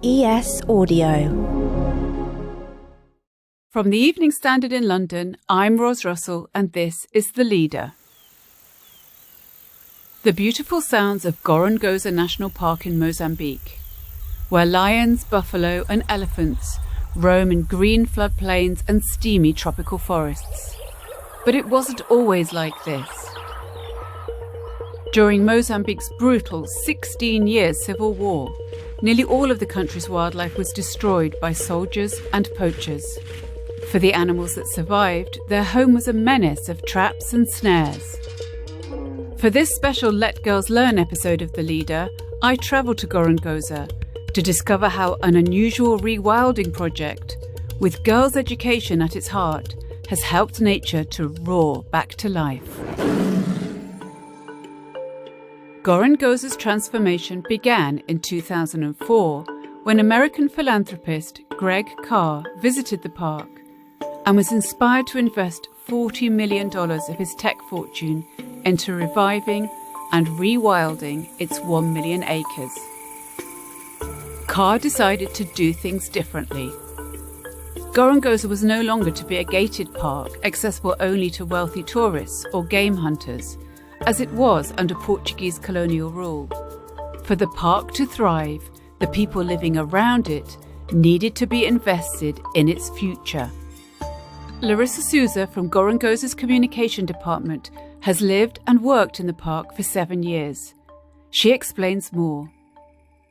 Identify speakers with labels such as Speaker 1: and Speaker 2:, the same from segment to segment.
Speaker 1: ES Audio.
Speaker 2: From the Evening Standard in London, I'm Ros Russell and this is The Leader. The beautiful sounds of Gorongosa National Park in Mozambique, where lions, buffalo and elephants roam in green floodplains and steamy tropical forests. But it wasn't always like this. During Mozambique's brutal 16-year civil war, nearly all of the country's wildlife was destroyed by soldiers and poachers. For the animals that survived, their home was a menace of traps and snares. For this special Let Girls Learn episode of The Leader, I travelled to Gorongosa to discover how an unusual rewilding project, with girls' education at its heart, has helped nature to roar back to life. Gorongosa's transformation began in 2004 when American philanthropist Greg Carr visited the park and was inspired to invest $40 million of his tech fortune into reviving and rewilding its 1 million acres. Carr decided to do things differently. Gorongosa was no longer to be a gated park accessible only to wealthy tourists or game hunters, as it was under Portuguese colonial rule. For the park to thrive, the people living around it needed to be invested in its future. Larissa Souza from Gorongosa's communication department has lived and worked in the park for 7 years. She explains more.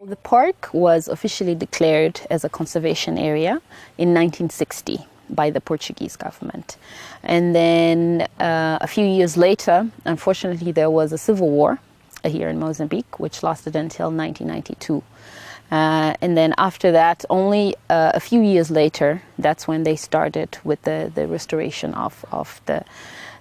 Speaker 3: The park was officially declared as a conservation area in 1960 by the Portuguese government. And then a few years later, unfortunately, there was a civil war here in Mozambique, which lasted until 1992. And then after that, only a few years later, that's when they started with the restoration of the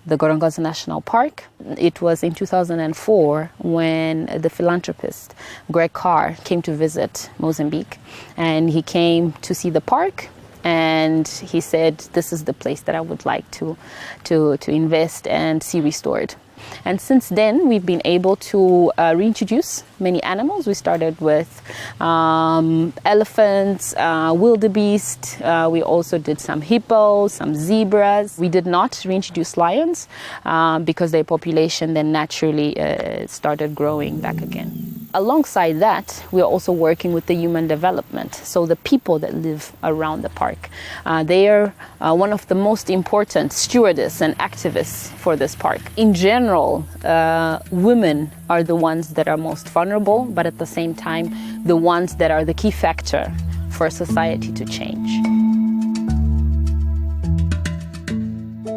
Speaker 3: Gorongosa National Park. It was in 2004 when the philanthropist Greg Carr came to visit Mozambique, and he came to see the park. And he said, this is the place that I would like to invest and see restored. And since then, we've been able to reintroduce many animals. We started with elephants, wildebeest. We also did some hippos, some zebras. We did not reintroduce lions because their population then naturally started growing back again. Alongside that, we are also working with the human development, so the people that live around the park. They are one of the most important stewardess and activists for this park. In general, women are the ones that are most vulnerable, but at the same time, the ones that are the key factor for society to change.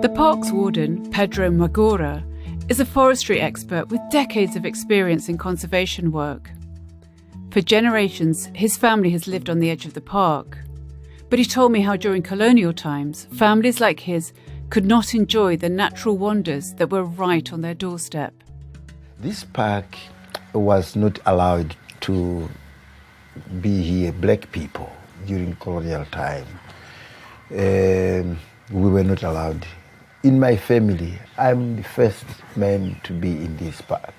Speaker 2: The park's warden, Pedro Magora, is a forestry expert with decades of experience in conservation work. For generations, his family has lived on the edge of the park. But he told me how during colonial times, families like his could not enjoy the natural wonders that were right on their doorstep.
Speaker 4: This park was not allowed to be here, black people, during colonial time. We were not allowed. In my family, I'm the first man to be in this park.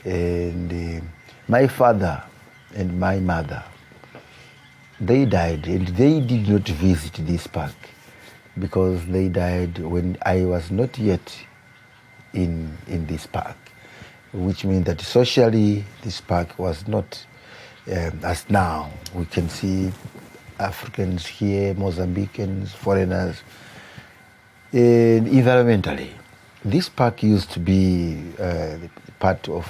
Speaker 4: And my father and my mother, they died, and they did not visit this park because they died when I was not yet in this park, which means that socially this park was not as now. We can see Africans here, Mozambicans, foreigners. And environmentally, this park used to be part of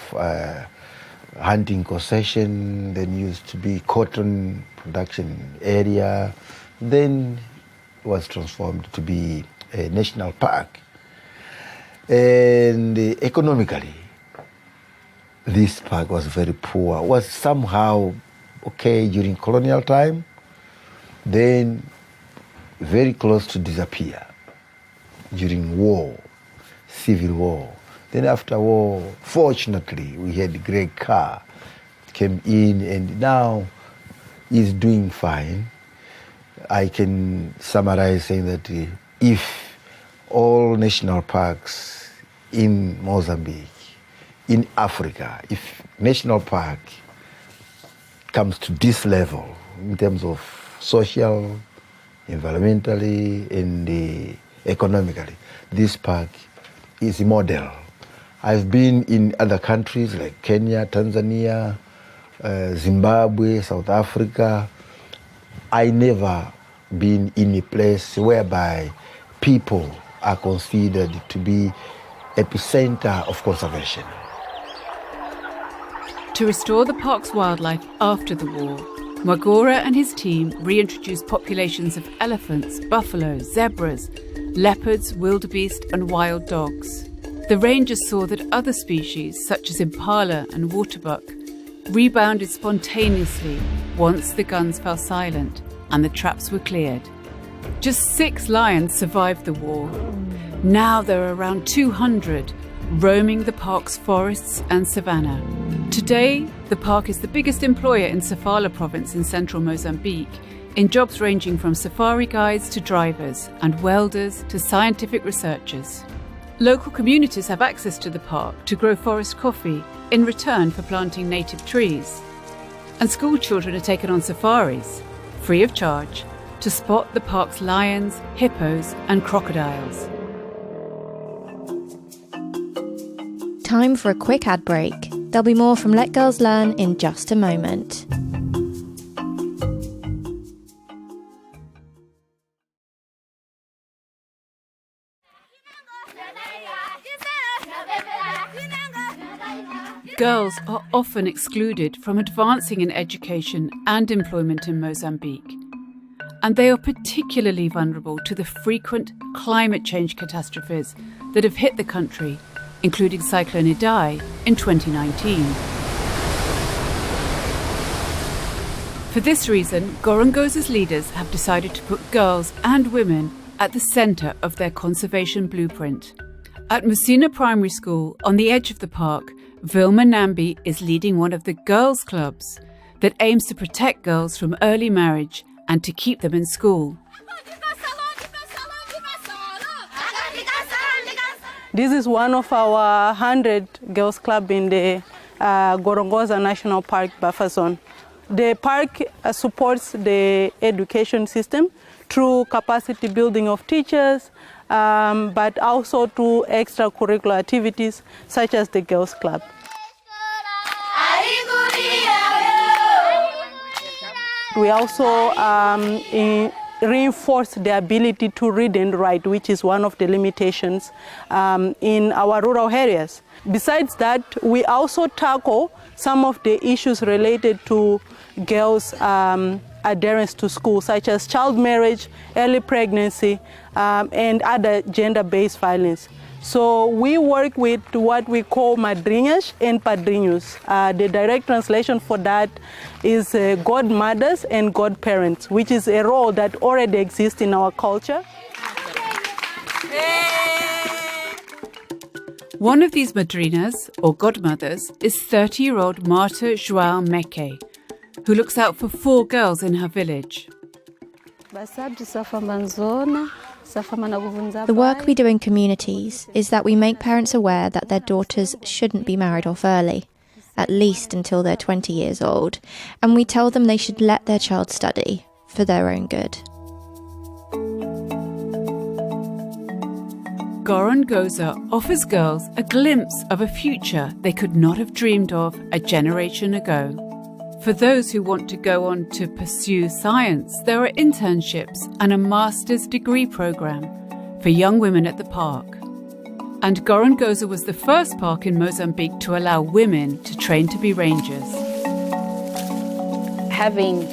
Speaker 4: hunting concession, then used to be cotton production area, then was transformed to be a national park. And economically, this park was very poor, was somehow okay during colonial time, then very close to disappear during war, civil war. Then after war, fortunately, we had Greg Carr came in, and now he's doing fine. I can summarize saying that if all national parks in Mozambique, in Africa, if national park comes to this level, in terms of social, environmentally, and economically. This park is a model. I've been in other countries like Kenya, Tanzania, Zimbabwe, South Africa. I never been in a place whereby people are considered to be epicenter of conservation.
Speaker 2: To restore the park's wildlife after the war, Mwagora and his team reintroduced populations of elephants, buffaloes, zebras, leopards, wildebeest and wild dogs. The rangers saw that other species, such as impala and waterbuck, rebounded spontaneously once the guns fell silent and the traps were cleared. Just 6 lions survived the war. Now there are around 200, roaming the park's forests and savanna. Today, the park is the biggest employer in Sofala province in central Mozambique, in jobs ranging from safari guides to drivers and welders to scientific researchers. Local communities have access to the park to grow forest coffee in return for planting native trees. And school children are taken on safaris, free of charge, to spot the park's lions, hippos and crocodiles.
Speaker 1: Time for a quick ad break. There'll be more from Let Girls Learn in just a moment.
Speaker 2: Girls are often excluded from advancing in education and employment in Mozambique. And they are particularly vulnerable to the frequent climate change catastrophes that have hit the country, including Cyclone Idai in 2019. For this reason, Gorongosa's leaders have decided to put girls and women at the centre of their conservation blueprint. At Musina Primary School, on the edge of the park, Vilma Nambi is leading one of the girls' clubs that aims to protect girls from early marriage and to keep them in school.
Speaker 5: This is one of our 100 girls' club in the Gorongosa National Park buffer zone. The park supports the education system through capacity building of teachers, but also through extracurricular activities such as the girls' club. We also reinforce the ability to read and write, which is one of the limitations in our rural areas. Besides that, we also tackle some of the issues related to girls' adherence to school, such as child marriage, early pregnancy, and other gender-based violence. So we work with what we call madrinhas and padrinhos. The direct translation for that is godmothers and godparents, which is a role that already exists in our culture.
Speaker 2: One of these madrinas, or godmothers, is 30-year-old Marta João Meke, who looks out for 4 girls in her village.
Speaker 1: The work we do in communities is that we make parents aware that their daughters shouldn't be married off early, at least until they're 20 years old, and we tell them they should let their child study for their own good.
Speaker 2: Gorongosa offers girls a glimpse of a future they could not have dreamed of a generation ago. For those who want to go on to pursue science, there are internships and a master's degree program for young women at the park. And Gorongosa was the first park in Mozambique to allow women to train to be rangers.
Speaker 3: Having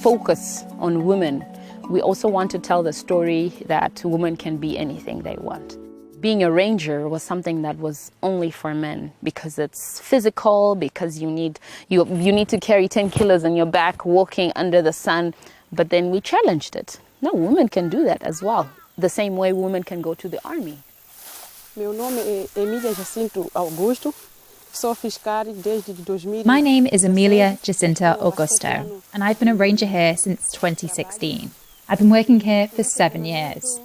Speaker 3: focus on women, we also want to tell the story that women can be anything they want. Being a ranger was something that was only for men because it's physical, because you need to carry 10 kilos on your back walking under the sun. But then we challenged it. No, women can do that as well. The same way women can go to the army.
Speaker 6: My name is Emilia Jacinta Augusto, and I've been a ranger here since 2016. I've been working here for 7 years.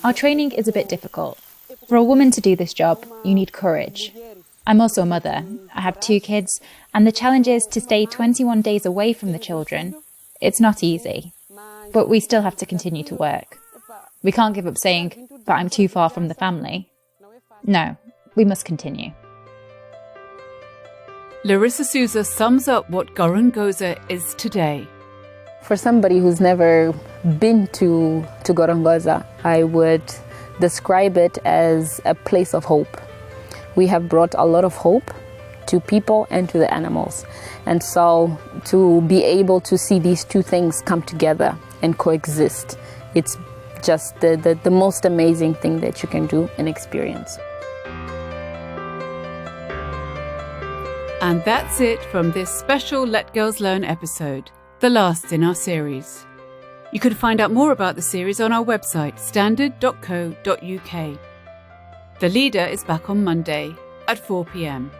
Speaker 6: Our training is a bit difficult. For a woman to do this job, you need courage. I'm also a mother. I have 2 kids, and the challenge is to stay 21 days away from the children. It's not easy, but we still have to continue to work. We can't give up saying, but I'm too far from the family. No, we must continue.
Speaker 2: Larissa Souza sums up what Gorongosa is today.
Speaker 3: For somebody who's never been to Gorongosa, I would describe it as a place of hope. We have brought a lot of hope to people and to the animals. And so to be able to see these two things come together and coexist, it's just the most amazing thing that you can do and experience.
Speaker 2: And that's it from this special Let Girls Learn episode, the last in our series. You can find out more about the series on our website, standard.co.uk. The leader is back on Monday at 4 p.m.